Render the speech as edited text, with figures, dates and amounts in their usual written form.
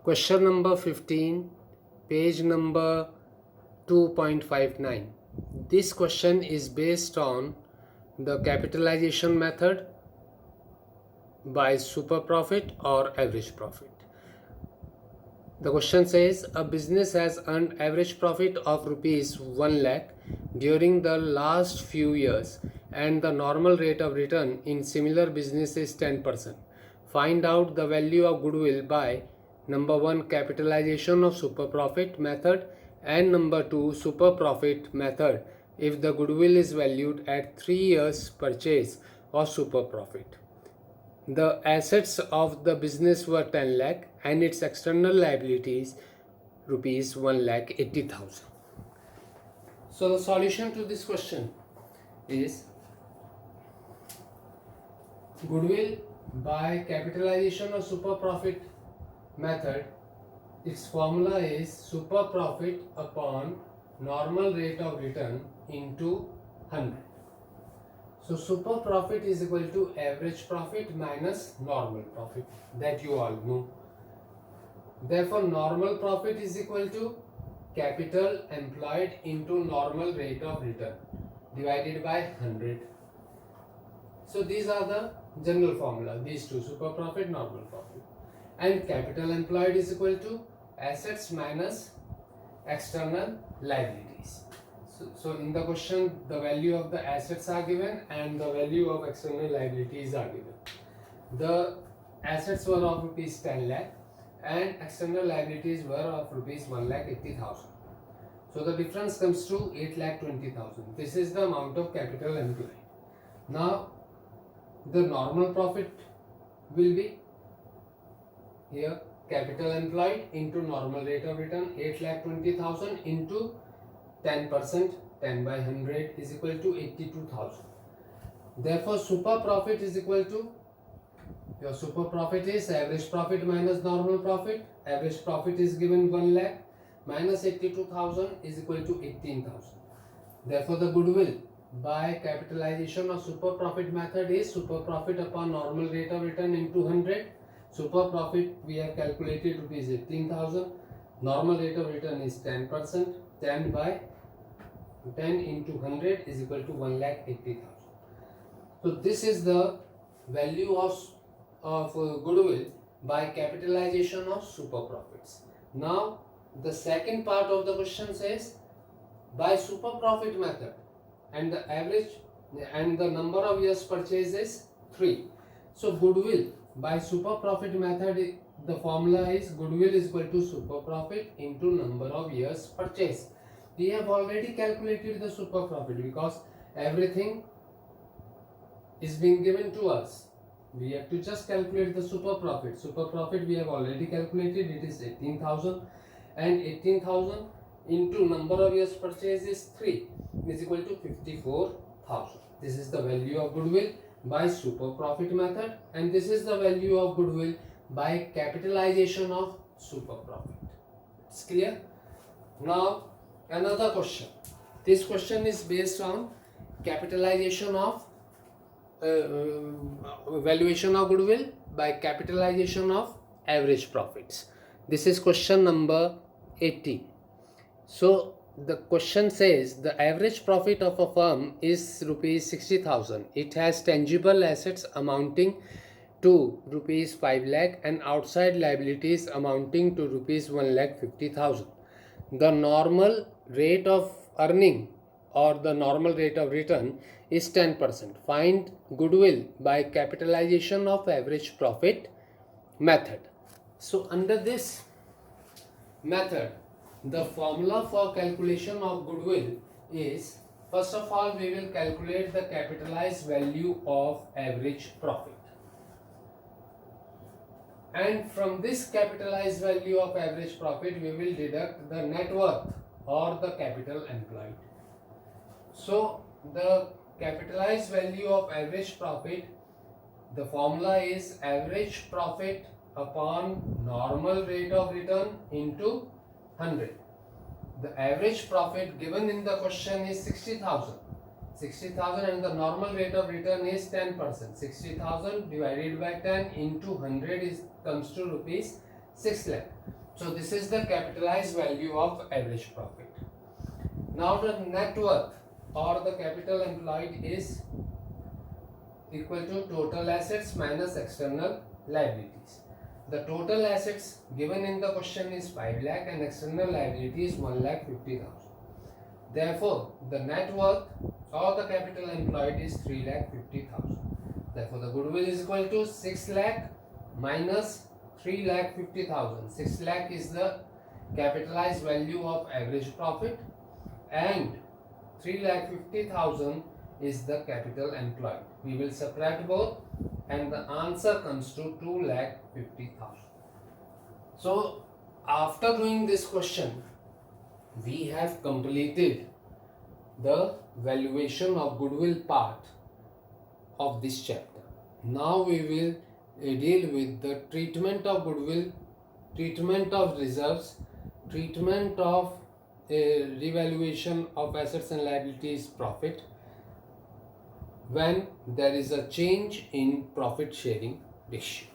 Question number 15, page number 2.59. This question is based on the capitalization method by super profit or average profit. The question says a business has earned average profit of rupees 1 lakh during the last few years and the normal rate of return in similar business is 10%. Find out the value of goodwill by number 1 capitalization of super profit method and number 2 super profit method if the goodwill is valued at 3 years purchase of super profit. The assets of the business were 10 lakh and its external liabilities rupees 1 lakh 80,000. So the solution to this question is goodwill by capitalization of super profit method. Its formula is super profit upon normal rate of return into 100. So super profit is equal to average profit minus normal profit, that you all know. Therefore normal profit is equal to capital employed into normal rate of return divided by 100. So these are the general formula, these two, super profit, normal profit. And capital employed is equal to assets minus external liabilities. So in the question, the value of the assets are given and the value of external liabilities are given. The assets were of rupees 10 lakh and external liabilities were of rupees 1 lakh 80,000. So the difference comes to 8 lakh 20,000. This is the amount of capital employed. Now the normal profit will be here capital employed into normal rate of return 8 lakh 20,000 into 10%, 10 by 100 is equal to 82,000. Therefore super profit is equal to, your super profit is average profit minus normal profit. Average profit is given 1 lakh minus 82,000 is equal to 18,000. Therefore the goodwill by capitalization of super profit method is super profit upon normal rate of return into 100. Super profit we have calculated rupees 18,000. Normal rate of return is 10%. 10 by 10 into 100 is equal to 1 lakh 80,000. So this is the value of goodwill by capitalization of super profits. Now the second part of the question says by super profit method and the average and the number of years purchase is 3. So goodwill by super profit method, the formula is goodwill is equal to super profit into number of years purchase. We have already calculated the super profit because everything is being given to us. We have to just calculate the super profit. Super profit we have already calculated, it is 18,000 and 18,000 into number of years purchase is 3 is equal to 54,000. This is the value of goodwill by super profit method and this is the value of goodwill by capitalization of super profit. It's clear? Now another question. This question is based on capitalization of valuation of goodwill by capitalization of average profits. This is question number 80. So the question says the average profit of a firm is rupees 60,000. It has tangible assets amounting to rupees 5 lakh and outside liabilities amounting to rupees 1 lakh 50,000. The normal rate of earning or the normal rate of return is 10%. Find goodwill by capitalization of average profit method. So under this method, the formula for calculation of goodwill is, first of all we will calculate the capitalized value of average profit. And from this capitalized value of average profit we will deduct the net worth or the capital employed. So the capitalized value of average profit, the formula is average profit upon normal rate of return into 100. The average profit given in the question is 60,000. 60,000 and the normal rate of return is 10%. 60,000 divided by 10 into 100 is comes to rupees 6 lakh. So this is the capitalized value of average profit. Now the net worth or the capital employed is equal to total assets minus external liabilities. The total assets given in the question is 5 lakh and external liability is 1,50,000. Therefore, the net worth or the capital employed is 3,50,000. Therefore, the goodwill is equal to 6 lakh minus 3,50,000. 6 lakh is the capitalized value of average profit and 3,50,000 is the capital employed. We will subtract both and the answer comes to 2,50,000. So after doing this question, we have completed the valuation of goodwill part of this chapter. Now we will deal with the treatment of goodwill, treatment of reserves, treatment of revaluation of assets and liabilities profit when there is a change in profit sharing ratio.